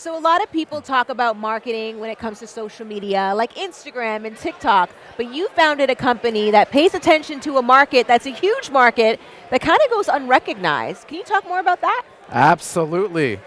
So a lot of people talk about marketing when it comes to social media, like Instagram and TikTok, but you founded a company that pays attention to a market that's a huge market that kind of goes unrecognized. Can you talk more about that? Absolutely.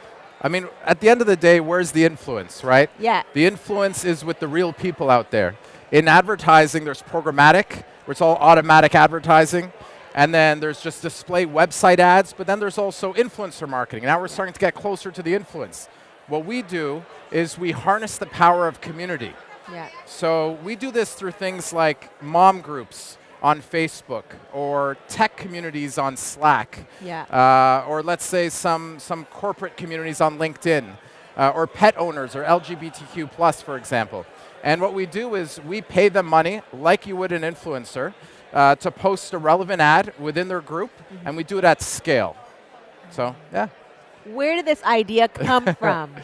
I mean, at the end of the day, where's the influence, right? Yeah. The influence is with the real people out there. In advertising, there's programmatic, where it's all automatic advertising. And then there's just display website ads, but then there's also influencer marketing. Now we're starting to get closer to the influence. What we do is we harness the power of community. Yeah. So we do this through things like mom groups on Facebook or tech communities on Slack. Yeah. Or let's say some corporate communities on LinkedIn or pet owners or LGBTQ plus, for example. And what we do is we pay them money like you would an influencer to post a relevant ad within their group, and we do it at scale. So, yeah. Where did this idea come from?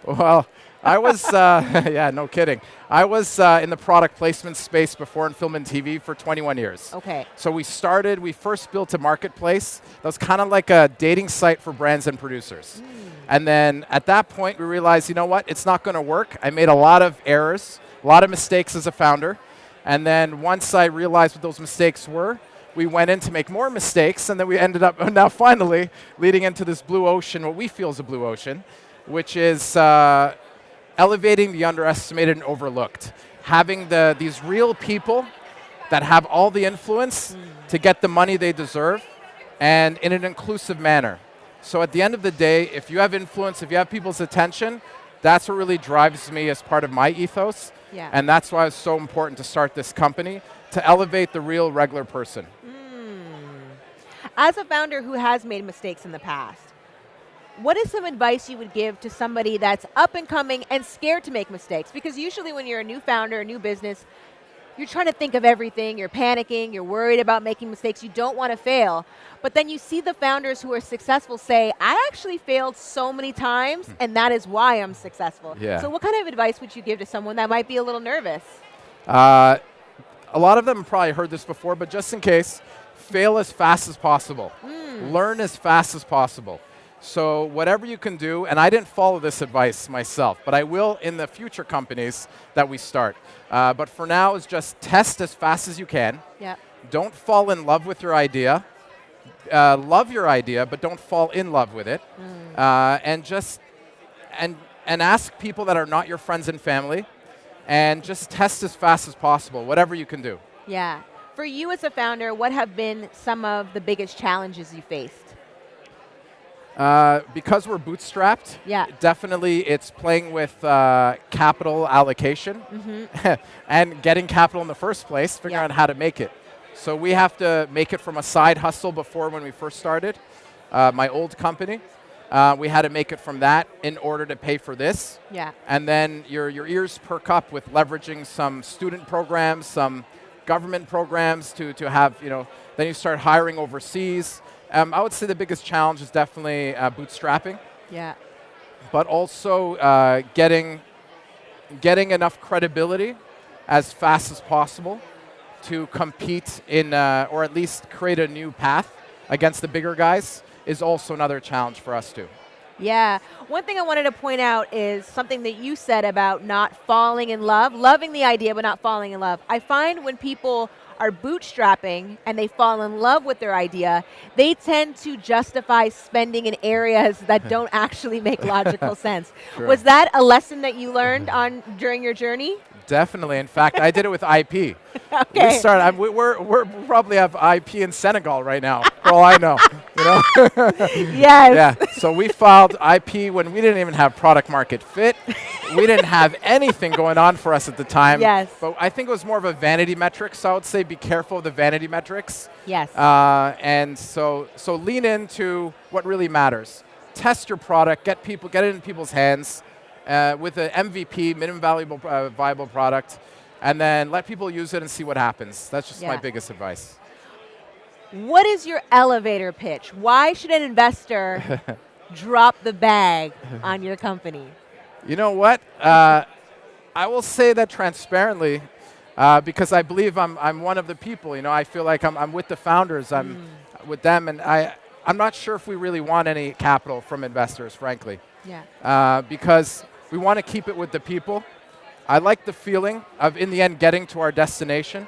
Well, I was, yeah, no kidding. I was in the product placement space before in film and TV for 21 years. Okay. So we first built a marketplace that was kind of like a dating site for brands and producers. And then at that point, we realized, you know what, it's not going to work. I made a lot of errors, a lot of mistakes as a founder. And then once I realized what those mistakes were, we went in to make more mistakes, and then we ended up now finally leading into this blue ocean, what we feel is a blue ocean, which is elevating the underestimated and overlooked. Having these real people that have all the influence to get the money they deserve, and in an inclusive manner. So at the end of the day, if you have influence, if you have people's attention, that's what really drives me as part of my ethos. Yeah. And that's why it's so important to start this company, to elevate the real regular person. As a founder who has made mistakes in the past, what is some advice you would give to somebody that's up and coming and scared to make mistakes? Because usually when you're a new founder, a new business, you're trying to think of everything, you're panicking, you're worried about making mistakes, you don't want to fail. But then you see the founders who are successful say, I actually failed so many times, and that is why I'm successful. Yeah. So what kind of advice would you give to someone that might be a little nervous? A lot of them have probably heard this before, but just in case, fail as fast as possible. Learn as fast as possible. So whatever you can do, and I didn't follow this advice myself, but I will in the future companies that we start. But for now, is just test as fast as you can. Yep. Don't fall in love with your idea. Love your idea, but don't fall in love with it. And just and ask people that are not your friends and family, and just test as fast as possible, whatever you can do. Yeah. For you as a founder, what have been some of the biggest challenges you faced? Because we're bootstrapped, Yeah. definitely it's playing with capital allocation and getting capital in the first place, figuring Yeah. out how to make it. So we have to make it from a side hustle before when we first started, my old company. We had to make it from that in order to pay for this. Yeah. And then your ears perk up with leveraging some student programs, some government programs to have, then you start hiring overseas. I would say the biggest challenge is definitely bootstrapping, Yeah. but also getting enough credibility as fast as possible to compete in, or at least create a new path against the bigger guys is also another challenge for us too. Yeah. One thing I wanted to point out is something that you said about not falling in love, loving the idea but not falling in love. I find when people are bootstrapping and they fall in love with their idea, they tend to justify spending in areas that don't actually make logical sense. Sure. Was that a lesson that you learned during your journey? Definitely. In fact, I did it with IP. Okay. We started. We probably have IP in Senegal right now, for all I know. Yes. Yeah. So we filed IP when we didn't even have product market fit. We didn't have anything going on for us at the time. Yes. But I think it was more of a vanity metric. So I would say be careful of the vanity metrics. Yes. And so lean into what really matters. Test your product. Get it in people's hands. With an MVP, minimum viable product, and then let people use it and see what happens. That's just my biggest advice. What is your elevator pitch? Why should an investor drop the bag on your company? You know what? I will say that transparently because I believe I'm one of the people. I feel like I'm with the founders. I'm with them, and I'm not sure if we really want any capital from investors, frankly. Yeah. Because we want to keep it with the people. I like the feeling of, in the end, getting to our destination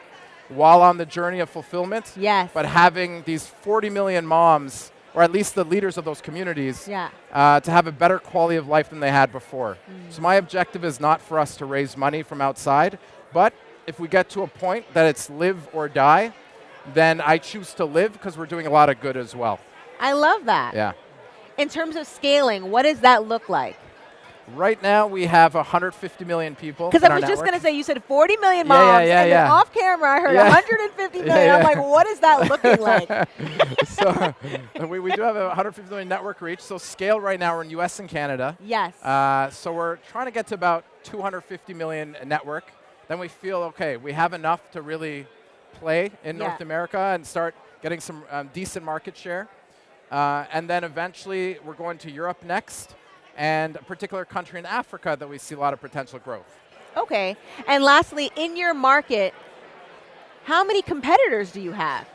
while on the journey of fulfillment. Yes. But having these 40 million moms, or at least the leaders of those communities, Yeah. to have a better quality of life than they had before. So my objective is not for us to raise money from outside, but if we get to a point that it's live or die, then I choose to live because we're doing a lot of good as well. I love that. Yeah. In terms of scaling, what does that look like? Right now we have 150 million people. Because I was just going to say, you said 40 million moms, yeah, and then off camera I heard 150 million. I'm like, what is that looking like? So we do have a 150 million network reach. So scale right now, we're in US and Canada. Yes. So we're trying to get to about 250 million network. Then we feel, okay, we have enough to really play in North America and start getting some decent market share. And then eventually we're going to Europe next, and a particular country in Africa that we see a lot of potential growth. Okay. And lastly, in your market, how many competitors do you have?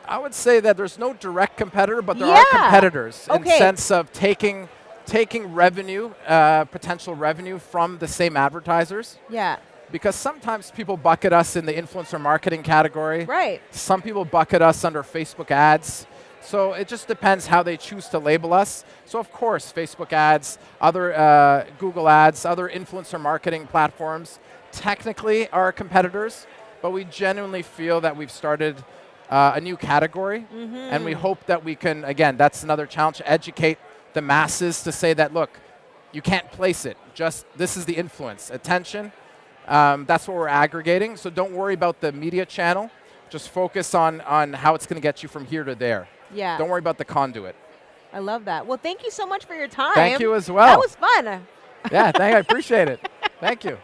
I would say that there's no direct competitor, but there are competitors in the sense of taking revenue, potential revenue from the same advertisers. Yeah. Because sometimes people bucket us in the influencer marketing category. Right. Some people bucket us under Facebook ads. So it just depends how they choose to label us. So of course, Facebook ads, other Google ads, other influencer marketing platforms technically are competitors, but we genuinely feel that we've started a new category, and we hope that we can, again, that's another challenge, educate the masses to say that, look, you can't place it, just this is the influence. Attention, that's what we're aggregating, so don't worry about the media channel, just focus on how it's going to get you from here to there. Yeah. Don't worry about the conduit. I love that. Well, thank you so much for your time. Thank you as well. That was fun. Yeah, I appreciate it. Thank you.